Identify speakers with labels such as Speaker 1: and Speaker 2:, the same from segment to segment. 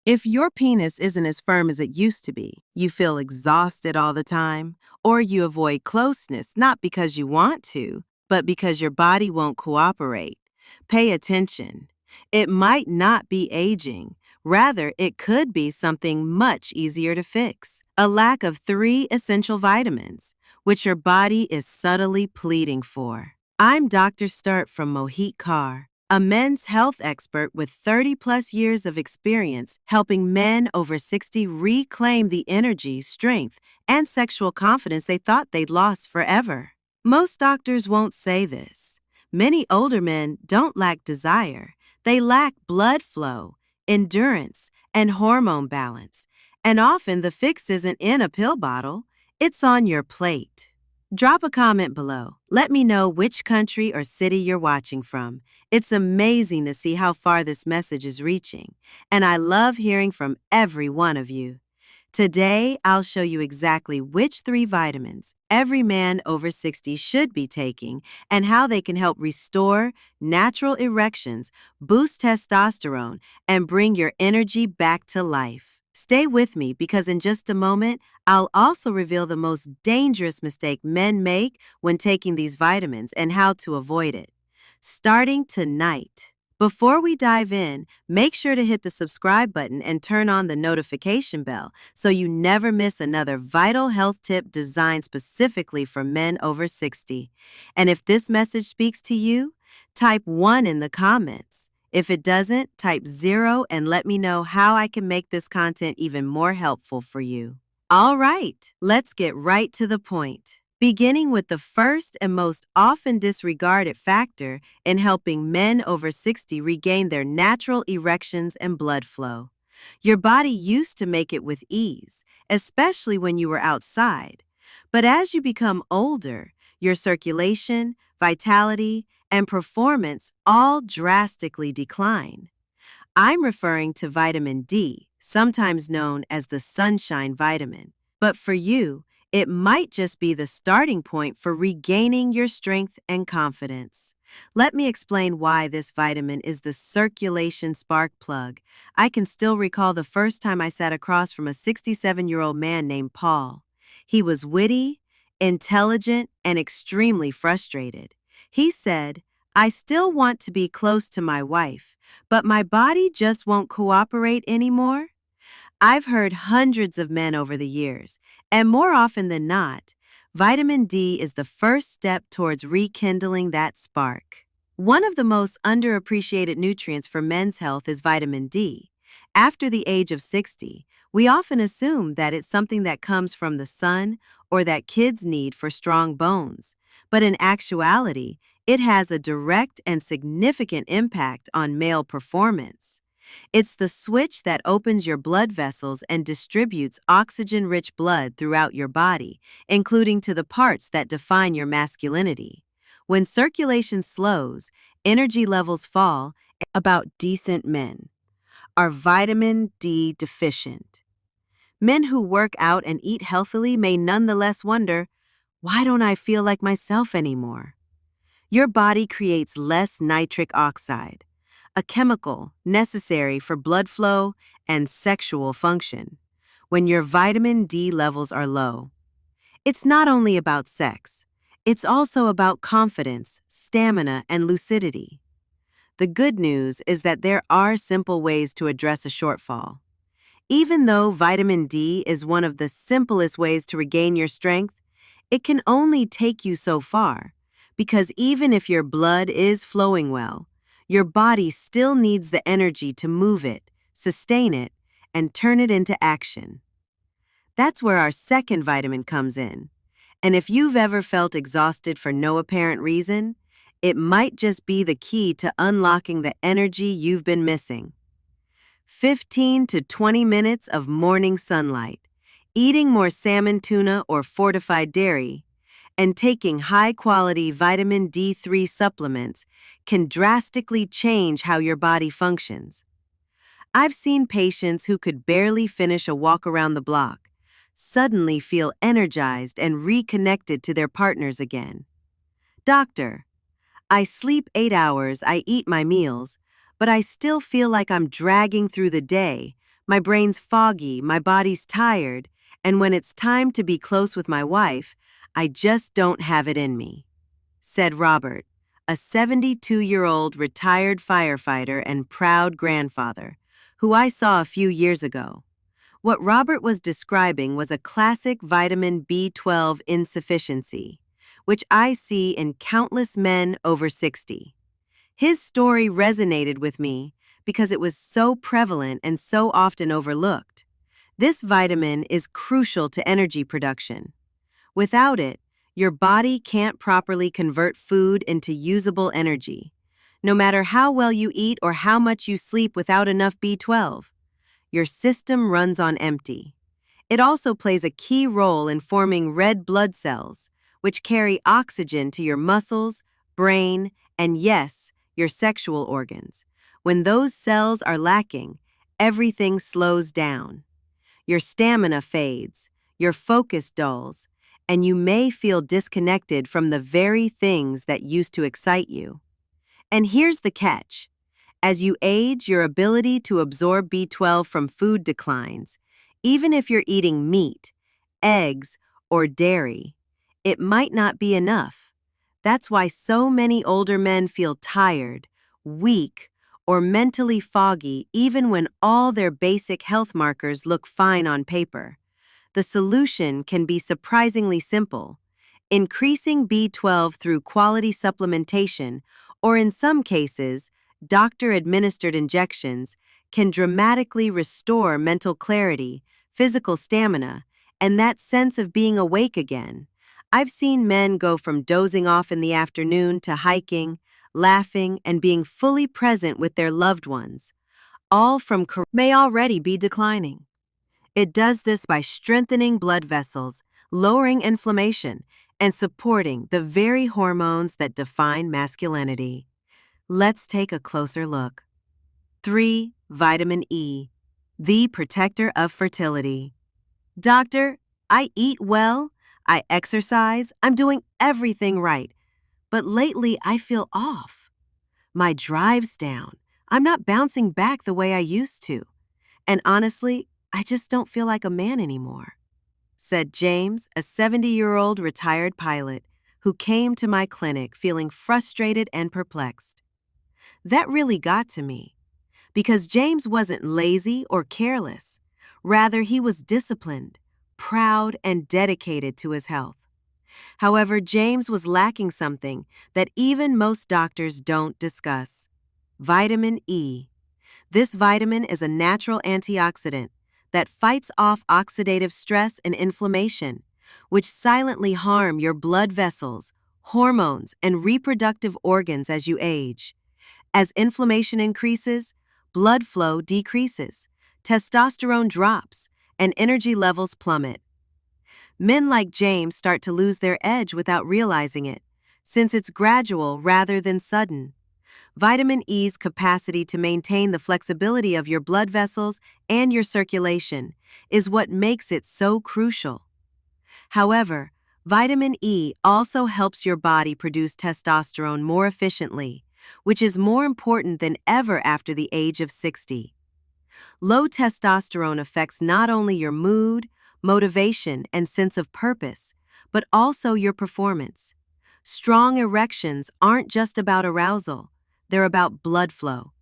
Speaker 1: If your penis isn't as firm as it used to be, you feel exhausted all the time, or you avoid closeness not because you want to, but because your body won't cooperate, pay attention. It might not be aging. Rather, it could be something much easier to fix. A lack of three essential vitamins, which your body is subtly pleading for. I'm Dr. Sturt from Mohit Kaur, a men's health expert with 30 plus years of experience helping men over 60 reclaim the energy, strength, and sexual confidence they thought they'd lost forever. Most doctors won't say this. Many older men don't lack desire. They lack blood flow, endurance, and hormone balance. And often the fix isn't in a pill bottle, it's on your plate. Drop a comment below. Let me know which country or city you're watching from. It's amazing to see how far this message is reaching, and I love hearing from every one of you. Today, I'll show you exactly which three vitamins every man over 60 should be taking and how they can help restore natural erections, boost testosterone, and bring your energy back to life. Stay with me because in just a moment, I'll also reveal the most dangerous mistake men make when taking these vitamins and how to avoid it. Starting tonight. Before we dive in, make sure to hit the subscribe button and turn on the notification bell so you never miss another vital health tip designed specifically for men over 60. And if this message speaks to you, type 1 in the comments. If it doesn't, type 0 and let me know how I can make this content even more helpful for you. All right, let's get right to the point. Beginning with the first and most often disregarded factor in helping men over 60 regain their natural erections and blood flow. Your body used to make it with ease, especially when you were outside. But as you become older, your circulation, vitality, and performance all drastically decline. I'm referring to vitamin D, sometimes known as the sunshine vitamin. But for you, it might just be the starting point for regaining your strength and confidence. Let me explain why this vitamin is the circulation spark plug. I can still recall the first time I sat across from a 67-year-old man named Paul. He was witty, intelligent, and extremely frustrated. He said, "I still want to be close to my wife, but my body just won't cooperate anymore." I've heard hundreds of men over the years, and more often than not, vitamin D is the first step towards rekindling that spark. One of the most underappreciated nutrients for men's health is vitamin D. After the age of 60, we often assume that it's something that comes from the sun or that kids need for strong bones. But in actuality, it has a direct and significant impact on male performance. It's the switch that opens your blood vessels and distributes oxygen-rich blood throughout your body, including to the parts that define your masculinity. When circulation slows, energy levels fall. About decent men are vitamin D deficient. Men who work out and eat healthily may nonetheless wonder, why don't I feel like myself anymore? Your body creates less nitric oxide, a chemical necessary for blood flow and sexual function, when your vitamin D levels are low. It's not only about sex, it's also about confidence, stamina, and lucidity. The good news is that there are simple ways to address a shortfall. Even though vitamin D is one of the simplest ways to regain your strength, it can only take you so far, because even if your blood is flowing well, your body still needs the energy to move it, sustain it, and turn it into action. That's where our second vitamin comes in. And if you've ever felt exhausted for no apparent reason, it might just be the key to unlocking the energy you've been missing. 15 to 20 minutes of morning sunlight, eating more salmon, tuna, or fortified dairy, and taking high-quality vitamin D3 supplements can drastically change how your body functions. I've seen patients who could barely finish a walk around the block suddenly feel energized and reconnected to their partners again. "Doctor, I sleep 8 hours, I eat my meals, but I still feel like I'm dragging through the day. My brain's foggy, my body's tired, and when it's time to be close with my wife, I just don't have it in me," said Robert, a 72-year-old retired firefighter and proud grandfather, who I saw a few years ago. What Robert was describing was a classic vitamin B12 insufficiency, which I see in countless men over 60. His story resonated with me because it was so prevalent and so often overlooked. This vitamin is crucial to energy production. Without it, your body can't properly convert food into usable energy. No matter how well you eat or how much you sleep without enough B12, your system runs on empty. It also plays a key role in forming red blood cells, which carry oxygen to your muscles, brain, and yes, your sexual organs. When those cells are lacking, everything slows down. Your stamina fades, your focus dulls, and you may feel disconnected from the very things that used to excite you. And here's the catch. As you age, your ability to absorb B12 from food declines. Even if you're eating meat, eggs, or dairy, it might not be enough. That's why so many older men feel tired, weak, or mentally foggy even when all their basic health markers look fine on paper. The solution can be surprisingly simple. Increasing B12 through quality supplementation, or in some cases, doctor-administered injections, can dramatically restore mental clarity, physical stamina, and that sense of being awake again. I've seen men go from dozing off in the afternoon to hiking, laughing, and being fully present with their loved ones, all from may already be declining. It does this by strengthening blood vessels, lowering inflammation, and supporting the very hormones that define masculinity. Let's take a closer look. 3. Vitamin E, the protector of fertility. Doctor, I eat well, I exercise, I'm doing everything right, but lately I feel off. My drive's down. I'm not bouncing back the way I used to. And honestly, I just don't feel like a man anymore," said James, a 70-year-old retired pilot who came to my clinic feeling frustrated and perplexed. That really got to me, because James wasn't lazy or careless. Rather, he was disciplined, proud, and dedicated to his health. However, James was lacking something that even most doctors don't discuss: vitamin E. This vitamin is a natural antioxidant that fights off oxidative stress and inflammation, which silently harm your blood vessels, hormones, and reproductive organs as you age. As inflammation increases, blood flow decreases, testosterone drops, and energy levels plummet. Men like James start to lose their edge without realizing it, since it's gradual rather than sudden. Vitamin E's capacity to maintain the flexibility of your blood vessels and your circulation is what makes it so crucial. However, vitamin E also helps your body produce testosterone more efficiently, which is more important than ever after the age of 60. Low testosterone affects not only your mood, motivation, and sense of purpose, but also your performance. Strong erections aren't just about arousal, they're about blood flow.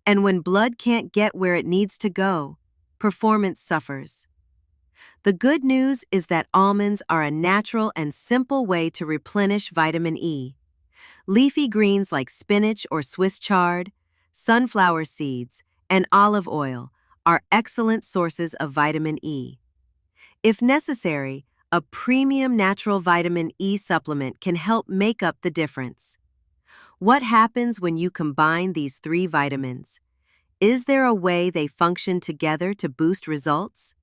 Speaker 1: And when blood can't get where it needs to go, performance suffers. The good news is that almonds are a natural and simple way to replenish vitamin E. Leafy greens like spinach or Swiss chard, sunflower seeds, and olive oil are excellent sources of vitamin E. If necessary, a premium natural vitamin E supplement can help make up the difference. What happens when you combine these 3 vitamins? Is there a way they function together to boost results?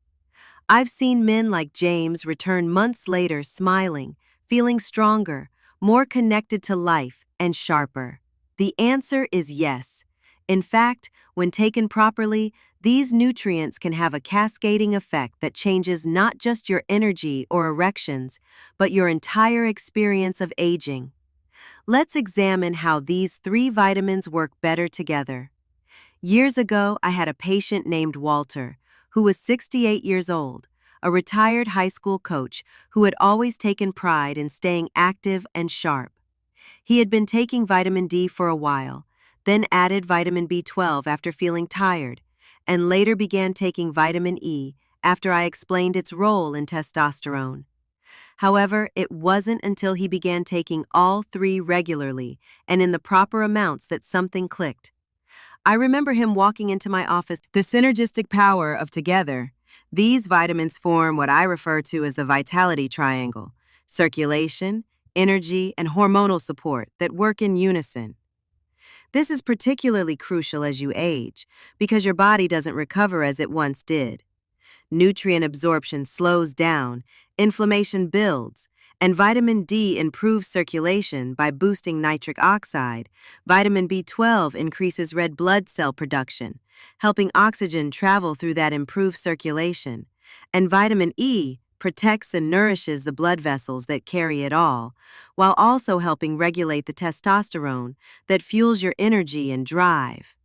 Speaker 1: I've seen men like James return months later smiling, feeling stronger, more connected to life, and sharper. The answer is yes. In fact, when taken properly, these nutrients can have a cascading effect that changes not just your energy or erections, but your entire experience of aging. Let's examine how these 3 vitamins work better together. Years ago, I had a patient named Walter, who was 68 years old, a retired high school coach who had always taken pride in staying active and sharp. He had been taking vitamin D for a while, then added vitamin B12 after feeling tired, and later began taking vitamin E after I explained its role in testosterone. However, it wasn't until he began taking all three regularly and in the proper amounts that something clicked. I remember him walking into my office. The synergistic power of together. These vitamins form what I refer to as the vitality triangle: circulation, energy, and hormonal support that work in unison. This is particularly crucial as you age because your body doesn't recover as it once did. Nutrient absorption slows down, inflammation builds, and vitamin D improves circulation by boosting nitric oxide. Vitamin B12 increases red blood cell production, helping oxygen travel through that improved circulation. And vitamin E protects and nourishes the blood vessels that carry it all, while also helping regulate the testosterone that fuels your energy and drive.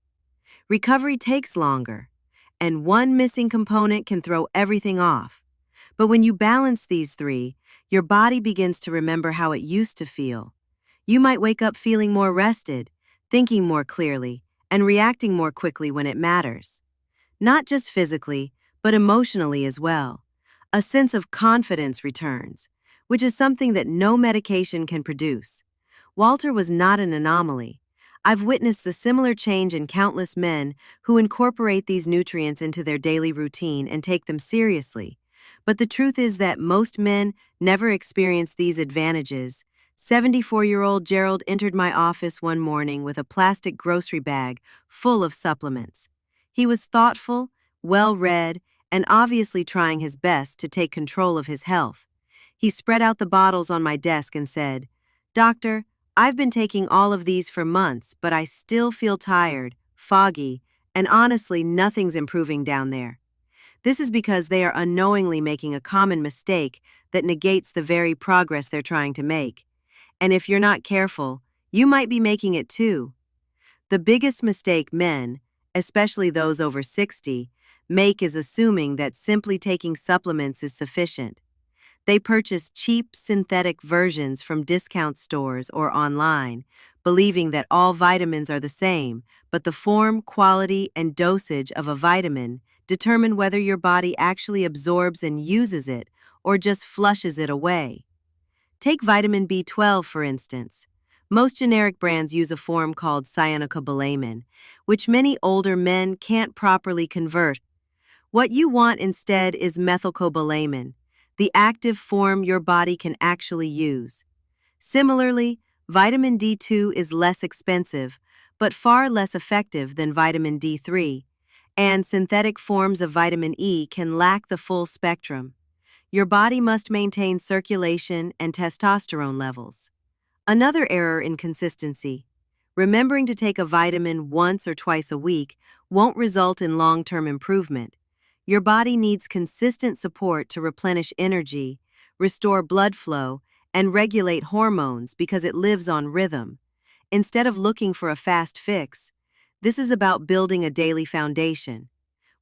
Speaker 1: Recovery takes longer, and one missing component can throw everything off. But when you balance these three, your body begins to remember how it used to feel. You might wake up feeling more rested, thinking more clearly, and reacting more quickly when it matters. Not just physically, but emotionally as well. A sense of confidence returns, which is something that no medication can produce. Walter was not an anomaly. I've witnessed the similar change in countless men who incorporate these nutrients into their daily routine and take them seriously. But the truth is that most men never experience these advantages. 74-year-old Gerald entered my office one morning with a plastic grocery bag full of supplements. He was thoughtful, well-read, and obviously trying his best to take control of his health. He spread out the bottles on my desk and said, "Doctor, I've been taking all of these for months, but I still feel tired, foggy, and honestly, nothing's improving down there." This is because they are unknowingly making a common mistake that negates the very progress they're trying to make. And if you're not careful, you might be making it too. The biggest mistake men, especially those over 60, make is assuming that simply taking supplements is sufficient. They purchase cheap synthetic versions from discount stores or online, believing that all vitamins are the same, but the form, quality, and dosage of a vitamin determine whether your body actually absorbs and uses it or just flushes it away. Take vitamin B12, for instance. Most generic brands use a form called cyanocobalamin, which many older men can't properly convert. What you want instead is methylcobalamin, the active form your body can actually use. Similarly, vitamin D2 is less expensive, but far less effective than vitamin D3, and synthetic forms of vitamin E can lack the full spectrum. Your body must maintain circulation and testosterone levels. Another error in consistency. Remembering to take a vitamin once or twice a week won't result in long-term improvement. Your body needs consistent support to replenish energy, restore blood flow, and regulate hormones because it lives on rhythm. Instead of looking for a fast fix, this is about building a daily foundation.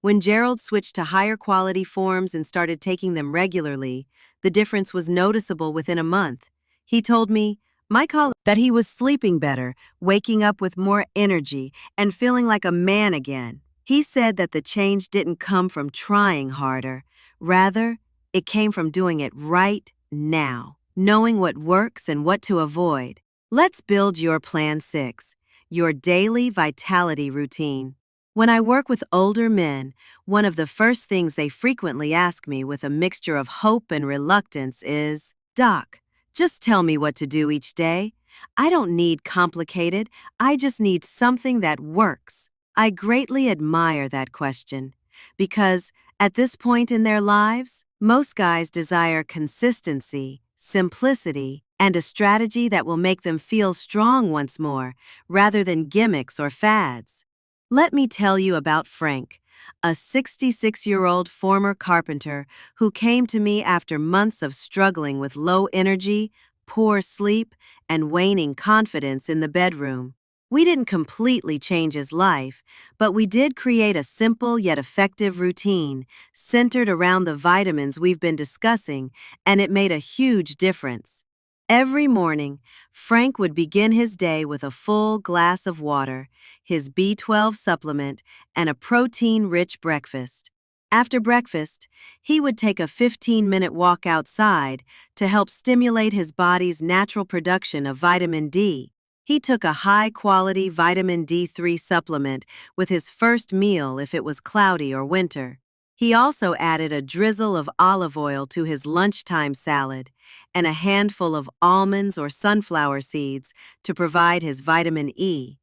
Speaker 1: When Gerald switched to higher quality forms and started taking them regularly, the difference was noticeable within a month. He told me, my colleague, that he was sleeping better, waking up with more energy, and feeling like a man again. He said that the change didn't come from trying harder. Rather, it came from doing it right now, knowing what works and what to avoid. Let's build your Plan 6, your daily vitality routine. When I work with older men, one of the first things they frequently ask me with a mixture of hope and reluctance is, "Doc, just tell me what to do each day. I don't need complicated, I just need something that works." I greatly admire that question because at this point in their lives, most guys desire consistency, simplicity, and a strategy that will make them feel strong once more rather than gimmicks or fads. Let me tell you about Frank, a 66-year-old former carpenter who came to me after months of struggling with low energy, poor sleep, and waning confidence in the bedroom. We didn't completely change his life, but we did create a simple yet effective routine centered around the vitamins we've been discussing, and it made a huge difference. Every morning, Frank would begin his day with a full glass of water, his B12 supplement, and a protein-rich breakfast. After breakfast, he would take a 15-minute walk outside to help stimulate his body's natural production of vitamin D. He took a high-quality vitamin D3 supplement with his first meal if it was cloudy or winter. He also added a drizzle of olive oil to his lunchtime salad and a handful of almonds or sunflower seeds to provide his vitamin E.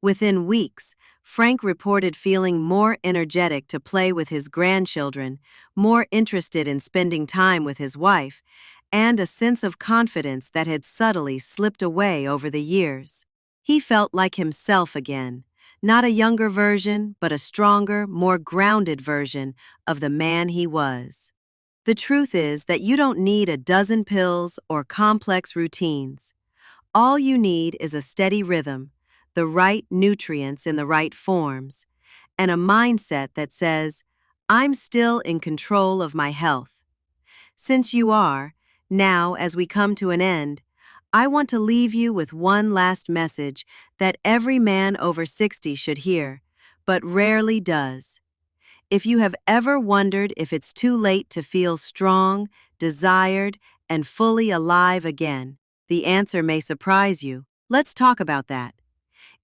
Speaker 1: Within weeks, Frank reported feeling more energetic to play with his grandchildren, more interested in spending time with his wife, and a sense of confidence that had subtly slipped away over the years. He felt like himself again, not a younger version, but a stronger, more grounded version of the man he was. The truth is that you don't need a dozen pills or complex routines. All you need is a steady rhythm, the right nutrients in the right forms, and a mindset that says, I'm still in control of my health. Since you are, now as we come to an end, I want to leave you with one last message that every man over 60 should hear, but rarely does. If you have ever wondered if it's too late to feel strong, desired, and fully alive again, the answer may surprise you. Let's talk about that.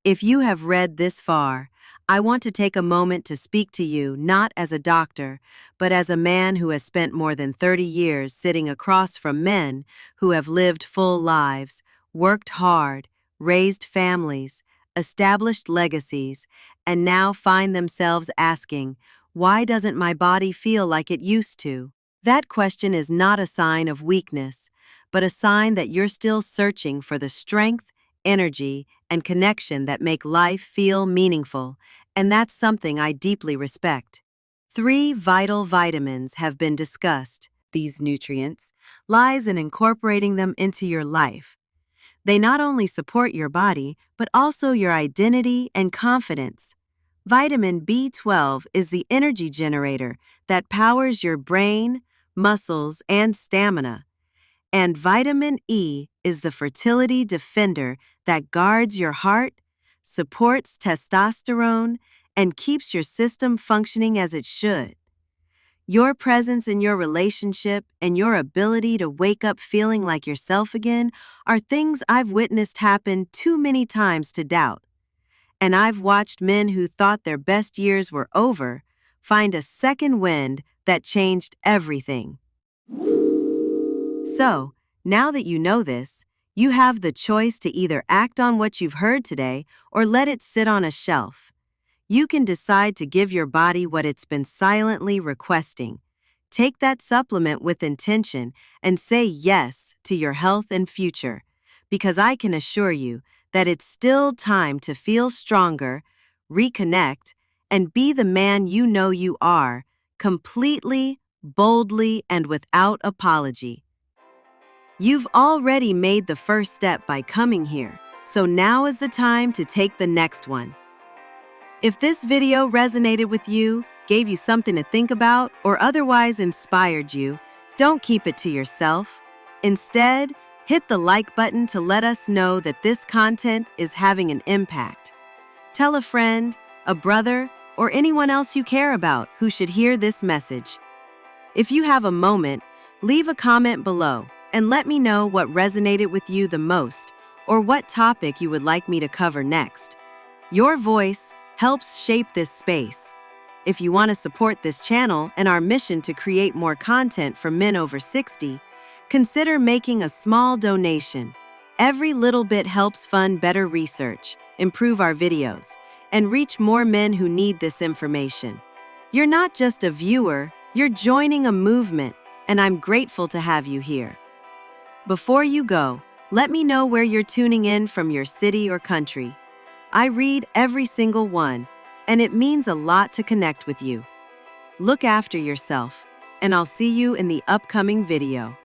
Speaker 1: If you have read this far, I want to take a moment to speak to you not as a doctor, but as a man who has spent more than 30 years sitting across from men who have lived full lives, worked hard, raised families, established legacies, and now find themselves asking, why doesn't my body feel like it used to? That question is not a sign of weakness, but a sign that you're still searching for the strength, energy, and connection that make life feel meaningful, and that's something I deeply respect. 3 vital vitamins have been discussed. These nutrients lies in incorporating them into your life. They not only support your body, but also your identity and confidence. Vitamin B12 is the energy generator that powers your brain, muscles, and stamina. And vitamin E is the fertility defender that guards your heart, supports testosterone, and keeps your system functioning as it should. Your presence in your relationship and your ability to wake up feeling like yourself again are things I've witnessed happen too many times to doubt. And I've watched men who thought their best years were over find a second wind that changed everything. So, now that you know this, you have the choice to either act on what you've heard today or let it sit on a shelf. You can decide to give your body what it's been silently requesting. Take that supplement with intention and say yes to your health and future, because I can assure you that it's still time to feel stronger, reconnect, and be the man you know you are, completely, boldly, and without apology. You've already made the first step by coming here, so now is the time to take the next one. If this video resonated with you, gave you something to think about, or otherwise inspired you, don't keep it to yourself. Instead, hit the like button to let us know that this content is having an impact. Tell a friend, a brother, or anyone else you care about who should hear this message. If you have a moment, leave a comment below and let me know what resonated with you the most or what topic you would like me to cover next. Your voice helps shape this space. If you want to support this channel and our mission to create more content for men over 60, consider making a small donation. Every little bit helps fund better research, improve our videos, and reach more men who need this information. You're not just a viewer, you're joining a movement, and I'm grateful to have you here. Before you go, let me know where you're tuning in from, your city or country. I read every single one, and it means a lot to connect with you. Look after yourself, and I'll see you in the upcoming video.